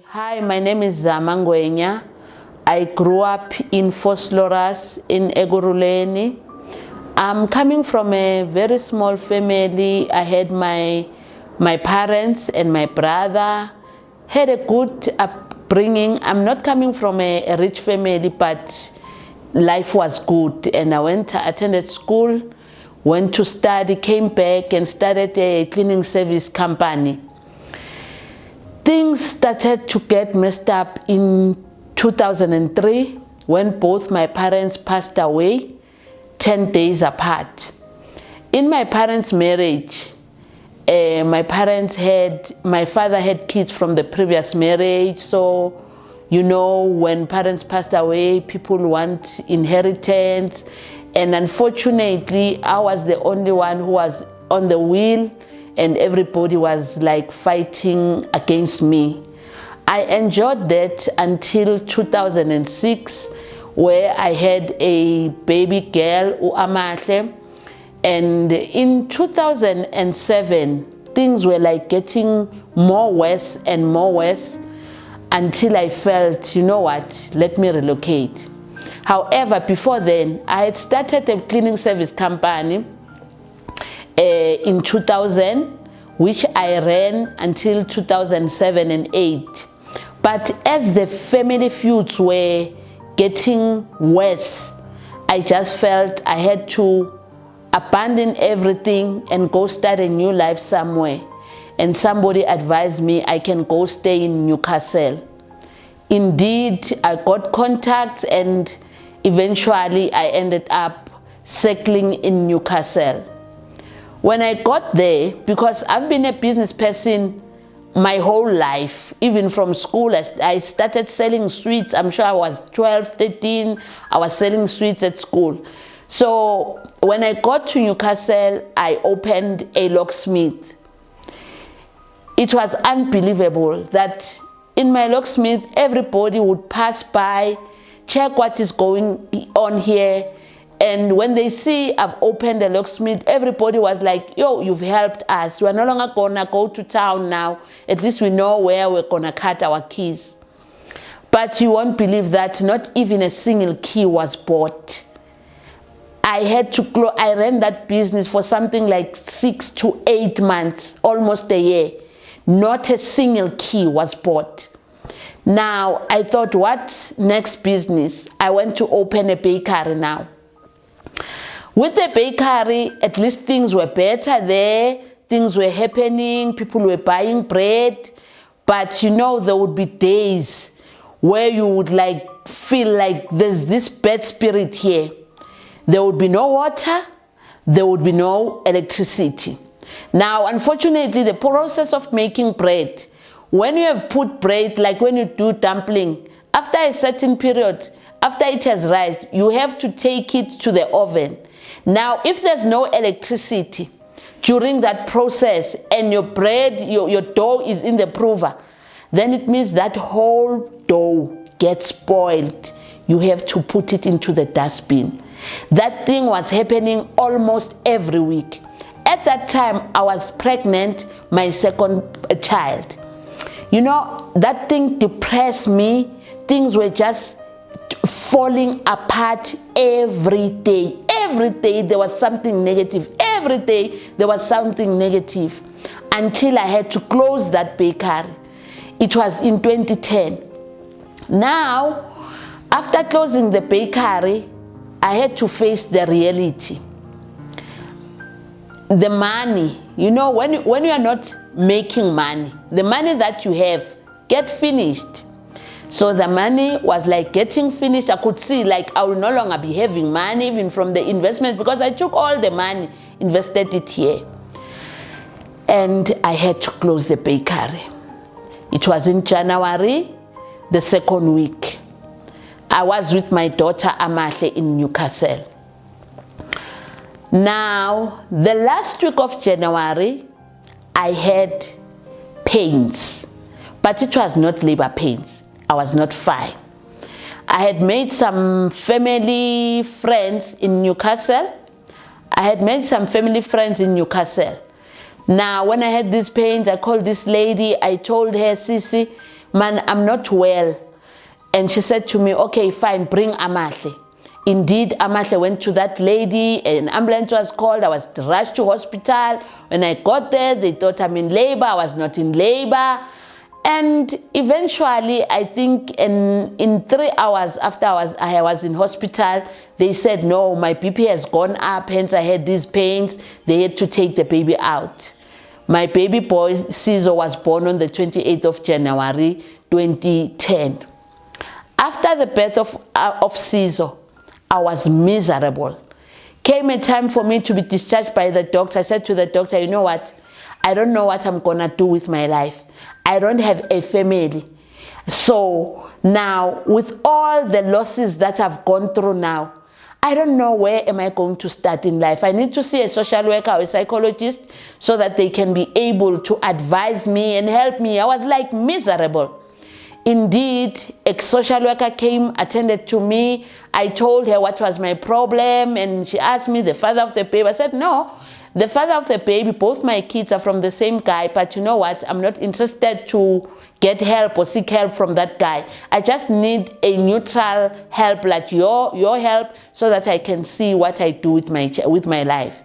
Hi, my name is Zama Ngwenya. I grew up in Fosloras in Egoruleni. I'm coming from a very small family. I had my parents and my brother. Had a good upbringing. I'm not coming from a rich family, but life was good. And I attended school, went to study, came back and started a cleaning service company. Things started to get messed up in 2003 when both my parents passed away 10 days apart. In my parents' marriage, my father had kids from the previous marriage, so you know when parents passed away, people want inheritance, and unfortunately I was the only one who was on the wheel and everybody was like fighting against me. I enjoyed that until 2006 where I had a baby girl, Amahle, and in 2007 things were like getting more worse and more worse until I felt, you know what, let me relocate. However, before then I had started a cleaning service company in 2000, which I ran until 2007 and 8. But as the family feuds were getting worse, I just felt I had to abandon everything and go start a new life somewhere. And somebody advised me I can go stay in Newcastle. Indeed, I got contacts and eventually I ended up settling in Newcastle. When I got there, because I've been a business person my whole life, even from school, I started selling sweets. I'm sure I was 12, 13, I was selling sweets at school. So when I got to Newcastle, I opened a locksmith. It was unbelievable that in my locksmith, everybody would pass by, check what is going on here. And when they see I've opened a locksmith, everybody was like, yo, you've helped us. We're no longer gonna go to town now. At least we know where we're gonna cut our keys. But you won't believe that not even a single key was bought. I ran that business for something like 6 to 8 months, almost a year. Not a single key was bought. Now, I thought, what's next business? I went to open a bakery now. With the bakery, at least things were better there, things were happening, people were buying bread, but you know there would be days where you would like feel like there's this bad spirit here. There would be no water, there would be no electricity. Now, unfortunately, the process of making bread, when you have put bread, like when you do dumpling, after a certain period, after it has risen, you have to take it to the oven. Now, if there's no electricity during that process and your bread, your dough is in the prover, then it means that whole dough gets spoiled. You have to put it into the dustbin. That thing was happening almost every week. At that time, I was pregnant, my second child. You know, that thing depressed me. Things were just falling apart every day. Every day there was something negative. Every day there was something negative until I had to close that bakery. It was in 2010. Now, after closing the bakery, I had to face the reality. The money, you know, when you are not making money, the money that you have get finished. So the money was like getting finished. I could see like I will no longer be having money even from the investment because I took all the money, invested it here. And I had to close the bakery. It was in January, the second week. I was with my daughter Amahle in Newcastle. Now, the last week of January, I had pains, but it was not labor pains. I was not fine. I had made some family friends in Newcastle. Now, when I had these pains, I called this lady. I told her, Sisi, man, I'm not well. And she said to me, okay, fine, bring Amahle. Indeed, Amahle went to that lady, an ambulance was called, I was rushed to hospital. When I got there, they thought I'm in labor, I was not in labor. And eventually, I think in 3 hours after I was in hospital, they said, no, my BP has gone up, hence I had these pains. They had to take the baby out. My baby boy, Caesar, was born on the 28th of January, 2010. After the birth of Caesar, I was miserable. Came a time for me to be discharged by the doctor. I said to the doctor, you know what? I don't know what I'm gonna do with my life. I don't have a family. So now, with all the losses that I've gone through now, I don't know where am I going to start in life. I need to see a social worker or a psychologist so that they can be able to advise me and help me. I was like miserable. Indeed, a social worker came, attended to me. I told her what was my problem, and she asked me the father of the baby. I said, no, the father of the baby, both my kids are from the same guy, but you know what? I'm not interested to get help or seek help from that guy. I just need a neutral help like your help so that I can see what I do with my life.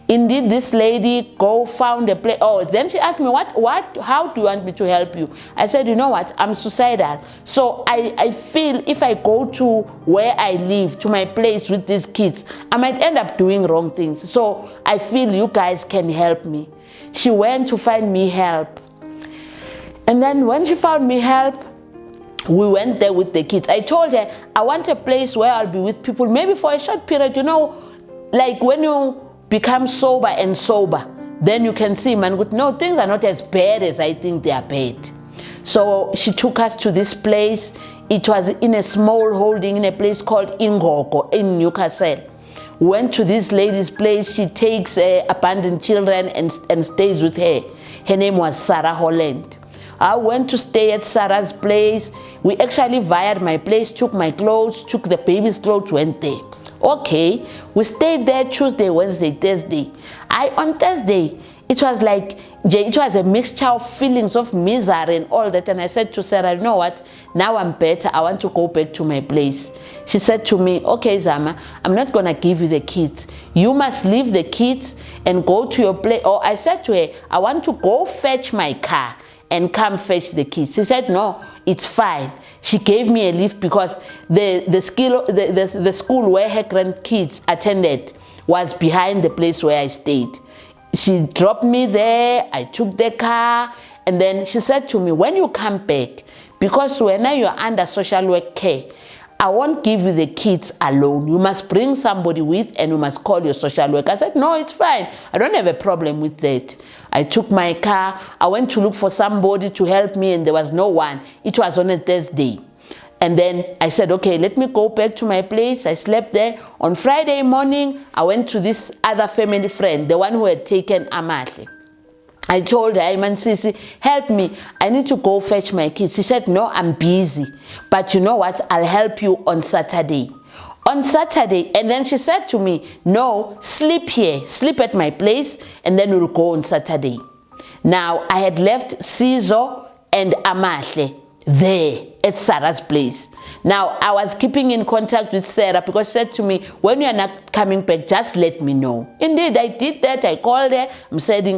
Indeed, this lady found a place. Oh, then she asked me, how do you want me to help you? I said, you know what, I'm suicidal. So I feel if I go to where I live, to my place with these kids, I might end up doing wrong things. So I feel you guys can help me. She went to find me help. And then when she found me help, we went there with the kids. I told her, I want a place where I'll be with people, maybe for a short period, you know, like when you become sober, then you can see, man, no, things are not as bad as I think they are bad. So she took us to this place. It was in a small holding in a place called Ingoko in Newcastle. We went to this lady's place. She takes abandoned children and stays with her. Her name was Sarah Holland. I went to stay at Sarah's place. We actually vied my place, took my clothes, took the baby's clothes, went there. Okay, we stayed there Tuesday, Wednesday, Thursday. On Thursday, it was a mixture of feelings of misery and all that. And I said to Sarah, you know what? Now I'm better. I want to go back to my place. She said to me, okay, Zama, I'm not going to give you the kids. You must leave the kids and go to your place. Or I said to her, I want to go fetch my car and come fetch the kids. She said, no, it's fine. She gave me a lift because the school where her grandkids attended was behind the place where I stayed. She dropped me there, I took the car, and then she said to me, when you come back, because when you're under social work care, I won't give you the kids alone. You must bring somebody with and you must call your social worker. I said, no, it's fine. I don't have a problem with that. I took my car. I went to look for somebody to help me and there was no one. It was on a Thursday. And then I said, okay, let me go back to my place. I slept there. On Friday morning, I went to this other family friend, the one who had taken Amahle. I told her, Iman Sisi, help me. I need to go fetch my kids. She said, no, I'm busy. But you know what? I'll help you on Saturday. On Saturday, and then she said to me, no, sleep here. Sleep at my place, and then we'll go on Saturday. Now, I had left Caesar and Amahle there at Sarah's place. Now, I was keeping in contact with Sarah because she said to me, when you are not coming back, just let me know. Indeed, I did that. I called her.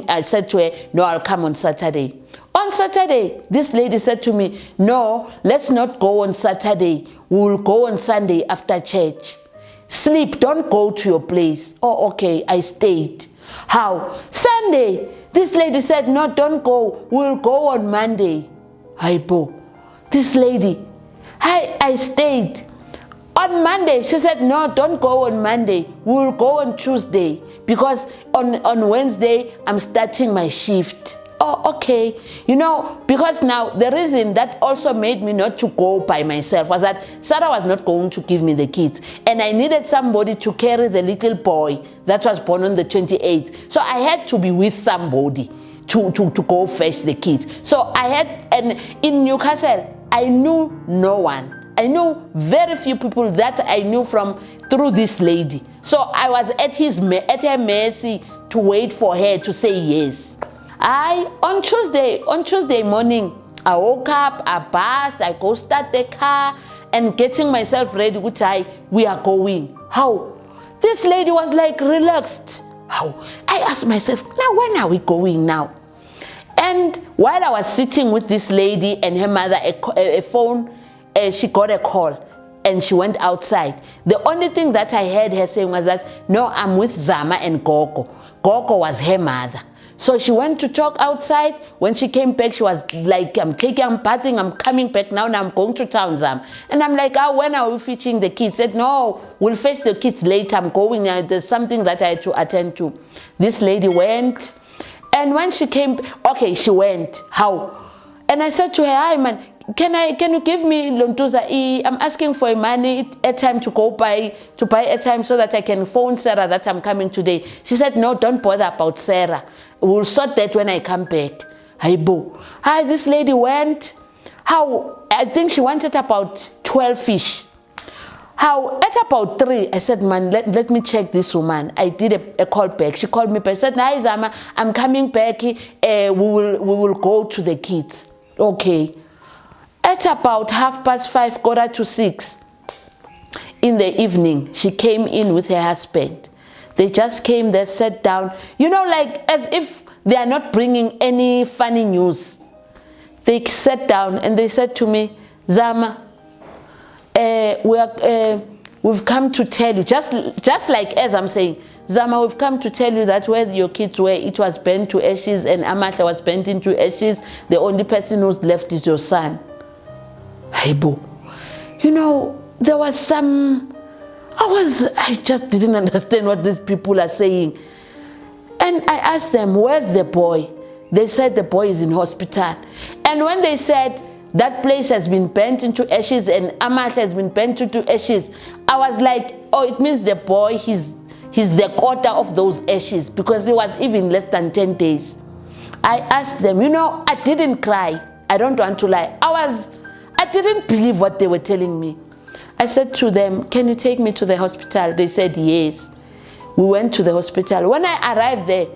I said to her, no, I'll come on Saturday. On Saturday, this lady said to me, no, let's not go on Saturday. We'll go on Sunday after church. Sleep, don't go to your place. Oh, okay, I stayed. How? Sunday. This lady said, no, don't go. We'll go on Monday. Aibo. This lady, I stayed. On Monday, she said, no, don't go on Monday. We'll go on Tuesday because on Wednesday, I'm starting my shift. Oh, okay. You know, because now the reason that also made me not to go by myself was that Sarah was not going to give me the kids. And I needed somebody to carry the little boy that was born on the 28th. So I had to be with somebody to go fetch the kids. So I had, and in Newcastle, I knew no one. I knew very few people that I knew through this lady. So I was at her mercy to wait for her to say yes. On Tuesday morning, I woke up, I bathed, I go start the car, and getting myself ready, which we are going. How? This lady was like relaxed. How? I asked myself, now when are we going now? And while I was sitting with this lady and her mother, a phone, she got a call and she went outside. The only thing that I heard her saying was that, no, I'm with Zama and Gogo. Gogo was her mother. So she went to talk outside. When she came back, she was like, I'm bathing, I'm coming back now, and I'm going to town, Zam. And I'm like, oh, when are we fetching the kids? Said, no, we'll fetch the kids later. I'm going, there's something that I had to attend to. This lady went, and when she came, okay, she went. How? And I said to her, hi, man, can you give me Lontuza? I'm asking for money, airtime to go buy airtime so that I can phone Sarah that I'm coming today. She said, no, don't bother about Sarah. We'll sort that when I come back. Hi, boo. Hi, this lady went. How? I think she wanted about 12 fish. How? At about 3, I said, man, let me check this woman. I did a call back. She called me back. Said, hi, Zama, I'm coming back. We will go to the kids. Okay. At about 5:30, 5:45 in the evening, she came in with her husband. They just came there, sat down, like as if they are not bringing any funny news. They sat down and they said to me, Zama, we've come to tell you, just like as I'm saying, Zama, we've come to tell you that where your kids were, it was burnt to ashes, and Amahle was burnt into ashes. The only person who's left is your son. Hey, boo. There was some, I just didn't understand what these people are saying. And I asked them, where's the boy? They said the boy is in hospital. And when they said that place has been burnt into ashes and Amahle has been burnt into ashes, I was like, oh, it means the boy, he's the quarter of those ashes, because it was even less than 10 days. I asked them, I didn't cry. I don't want to lie. I didn't believe what they were telling me. I said to them, can you take me to the hospital? They said yes. We went to the hospital. When I arrived there,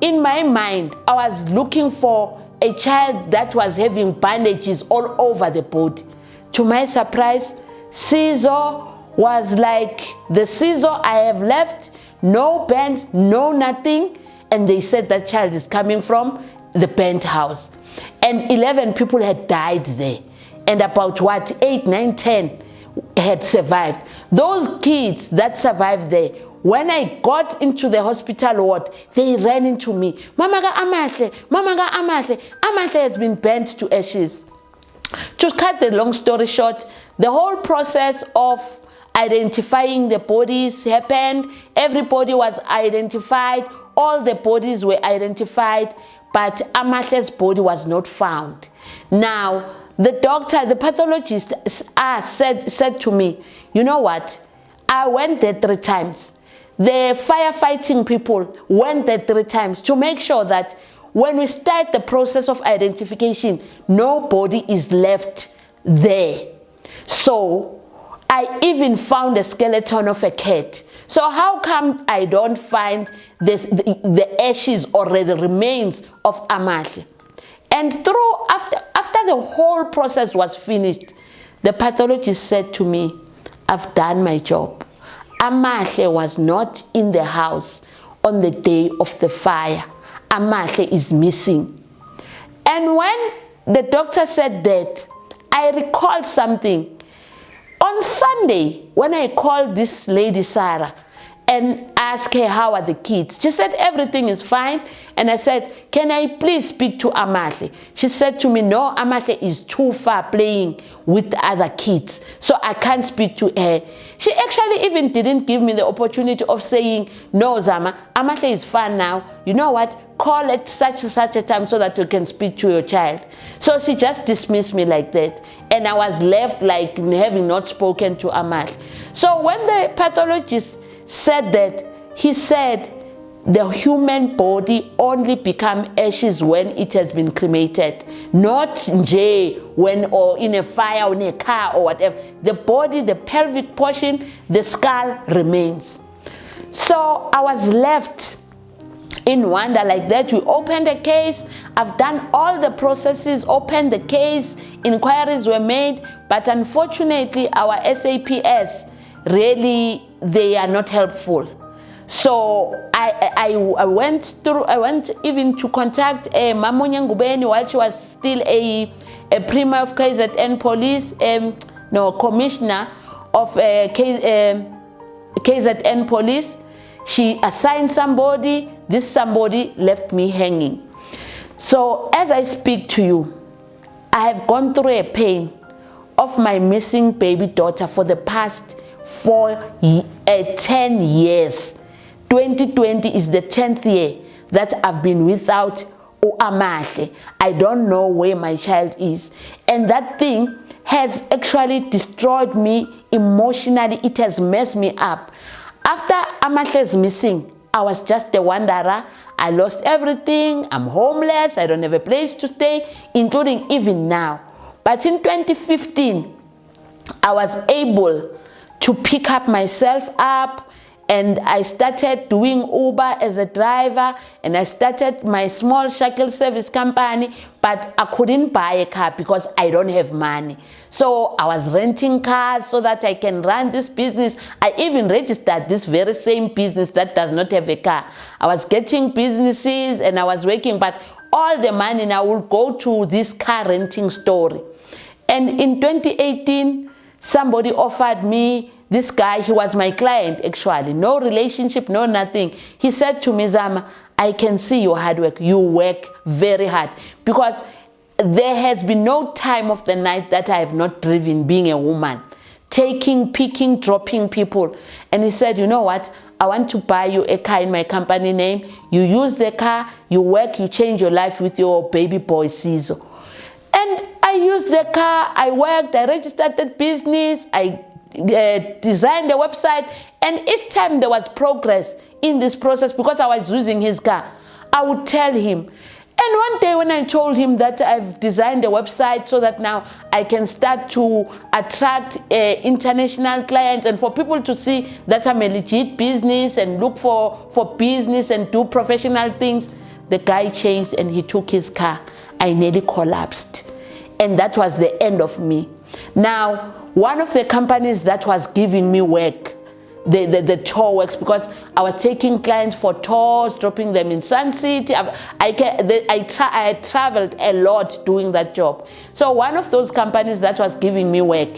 in my mind, I was looking for a child that was having bandages all over the body. To my surprise, Caesar was like the Caesar I have left, no bands, no nothing. And they said that child is coming from the burnt house. And 11 people had died there. And about 8, 9, 10 had survived. Those kids that survived there, when I got into the hospital ward, they ran into me. Mama ga Amahle, Mama ga Amahle. Amahle has been burnt to ashes. To cut the long story short, the whole process of identifying the bodies happened. Everybody was identified. All the bodies were identified, but Amahle's body was not found. Now, the doctor, the pathologist said to me, you know what? I went there 3 times. The firefighting people went there 3 times to make sure that when we start the process of identification, nobody is left there. So I even found a skeleton of a cat. So how come I don't find the ashes or the remains of Amahle? And after the whole process was finished, the pathologist said to me, I've done my job. Amahle was not in the house on the day of the fire. Amahle is missing. And when the doctor said that, I recalled something. On Sunday, when I called this lady Sarah and asked her how are the kids, she said everything is fine. And I said, can I please speak to Amahle? She said to me, no, Amahle is too far playing with the other kids, so I can't speak to her. She actually even didn't give me the opportunity of saying, no, Zama, Amahle is fine now. You know what? Call at such a time so that you can speak to your child. So she just dismissed me like that. And I was left like having not spoken to Amahle. So when the pathologist said that, he said the human body only becomes ashes when it has been cremated, not when or in a fire or in a car or whatever. The body, the pelvic portion, the skull remains. So I was left in wonder like that. We opened a case. I've done all the processes, opened the case, inquiries were made, but unfortunately our SAPS really, they are not helpful. So I went even to contact Zama Ngwenya while she was still a Prima of KZN Police, Commissioner of KZN Police. She assigned somebody, this somebody left me hanging. So as I speak to you, I have gone through a pain of my missing baby daughter for the past 10 years. 2020 is the 10th year that I've been without Amahle. I don't know where my child is. And that thing has actually destroyed me emotionally. It has messed me up. After Amahle's missing, I was just a wanderer. I lost everything. I'm homeless. I don't have a place to stay, including even now. But in 2015, I was able to pick up myself up, and I started doing Uber as a driver, and I started my small shuttle service company, but I couldn't buy a car because I don't have money. So I was renting cars so that I can run this business. I even registered this very same business that does not have a car. I was getting businesses and I was working, but all the money now will go to this car renting story. And in 2018, somebody offered me, this guy, he was my client actually, no relationship, no nothing. He said to me, Zama, I can see your hard work. You work very hard, because there has been no time of the night that I have not driven being a woman, taking, picking, dropping people. And he said, you know what? I want to buy you a car in my company name. You use the car, you work, you change your life with your baby boy, Sizo. And I used the car, I worked, I registered the business, I designed the website, and each time there was progress in this process, because I was using his car, I would tell him. And one day when I told him that I've designed a website so that now I can start to attract international clients and for people to see that I'm a legit business and look for business and do professional things, the guy changed and he took his car. I nearly collapsed. And that was the end of me. Now, one of the companies that was giving me work, the tour works, because I was taking clients for tours, dropping them in Sun City. I had traveled a lot doing that job. So one of those companies that was giving me work,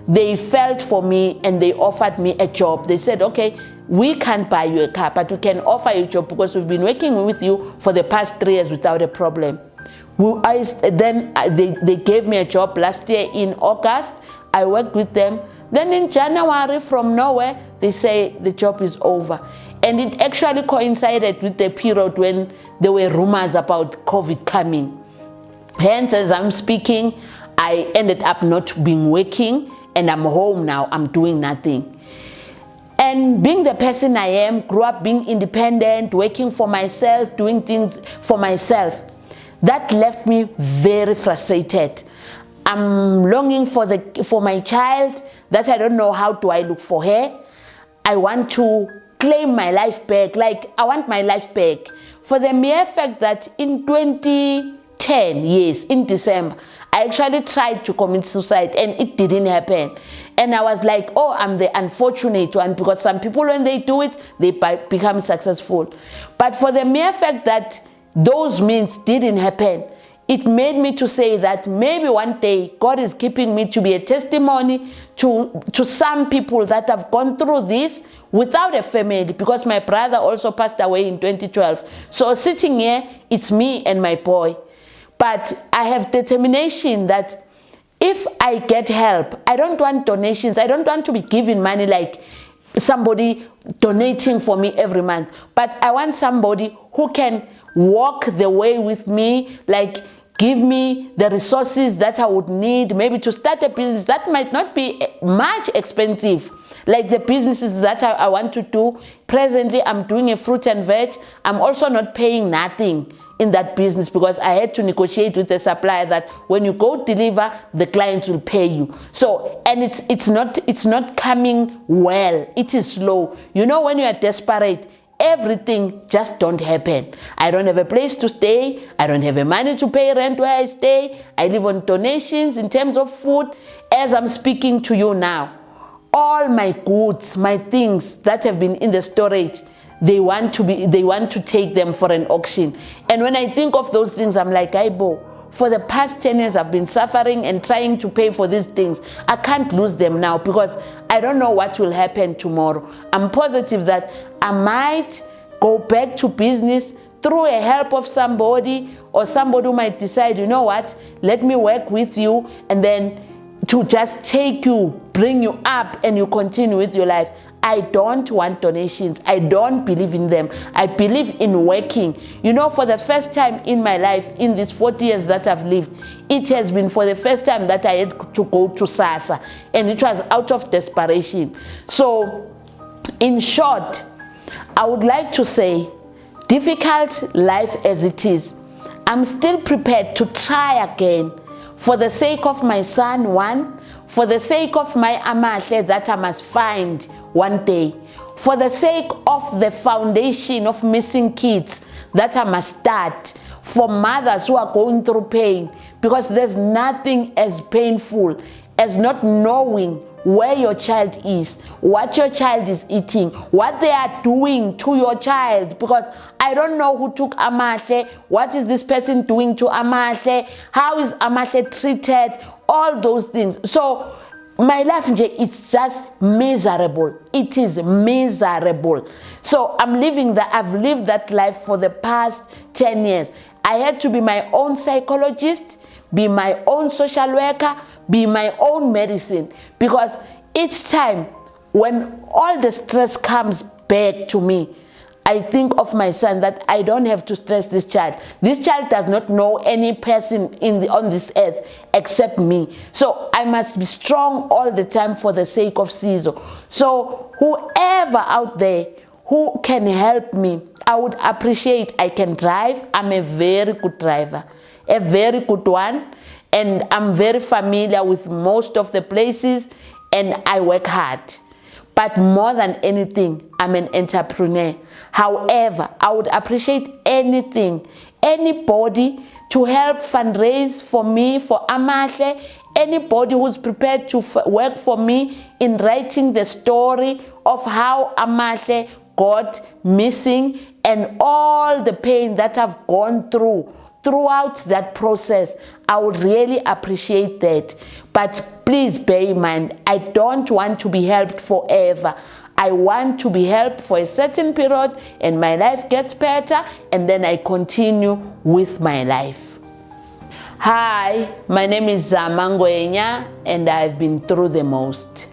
they felt for me and they offered me a job. They said, okay, we can't buy you a car, but we can offer you a job because we've been working with you for the past 3 years without a problem. They gave me a job last year in August. I worked with them. Then in January, from nowhere, they say the job is over. And it actually coincided with the period when there were rumors about COVID coming. Hence, as I'm speaking, I ended up not being working, and I'm home now, I'm doing nothing. And being the person I am, grew up being independent, working for myself, doing things for myself, that left me very frustrated. I'm longing for my child, that I don't know how do I look for her. I want to claim my life back, like I want my life back. For the mere fact that in 2010, yes, in December, I actually tried to commit suicide and it didn't happen. And I was like, oh, I'm the unfortunate one, because some people when they do it, they become successful. But for the mere fact that those means didn't happen, it made me to say that maybe one day God is keeping me to be a testimony to some people that have gone through this without a family, because my brother also passed away in 2012. So sitting here, it's me and my boy. But I have determination that if I get help, I don't want donations. I don't want to be given money like somebody donating for me every month. But I want somebody who can walk the way with me, like give me the resources that I would need, maybe to start a business that might not be much expensive, like the businesses that I want to do. Presently, I'm doing a fruit and veg. I'm also not paying nothing in that business because I had to negotiate with the supplier that when you go deliver, the clients will pay you. So, and it's not coming well. It is slow. You know, when you are desperate, everything just don't happen. I don't have a place to stay. I don't have a money to pay rent where I stay. I live on donations in terms of food. As I'm speaking to you now, all my goods, my things that have been in the storage, they want to take them for an auction. And when I think of those things, I'm like, Aibo, for the past 10 years I've been suffering and trying to pay for these things. I can't lose them now because I don't know what will happen tomorrow. I'm positive that I might go back to business through a help of somebody, or somebody who might decide, you know what, let me work with you, and then to just take you, bring you up, and you continue with your life. I don't want donations. I don't believe in them. I believe in working. You know, for the first time in my life, in these 40 years that I've lived, it has been for the first time that I had to go to SASSA, and it was out of desperation. So, in short, I would like to say, difficult life as it is, I'm still prepared to try again for the sake of my son, one, for the sake of my Amahle that I must find one day, for the sake of the foundation of missing kids that I must start, for mothers who are going through pain, because there's nothing as painful as not knowing where your child is, what your child is eating, what they are doing to your child, because I don't know who took Amahle, what is this person doing to Amahle, how is Amahle treated, all those things. So my life is just miserable. It is miserable. So I've lived that life for the past 10 years. I had to be my own psychologist, be my own social worker, be my own medicine, because each time when all the stress comes back to me, I think of my son, that I don't have to stress this child. This child does not know any person on this earth except me. So I must be strong all the time for the sake of Sizo. So whoever out there who can help me, I would appreciate. I can drive. I'm a very good driver, a very good one. And I'm very familiar with most of the places, and I work hard. But more than anything, I'm an entrepreneur. However, I would appreciate anything, anybody to help fundraise for me, for Amahle, anybody who's prepared to work for me in writing the story of how Amahle got missing and all the pain that I've gone throughout that process. I would really appreciate that. But please bear in mind, I don't want to be helped forever. I want to be helped for a certain period, and my life gets better, and then I continue with my life. Hi, my name is Zama Ngwenya, and I've been through the most.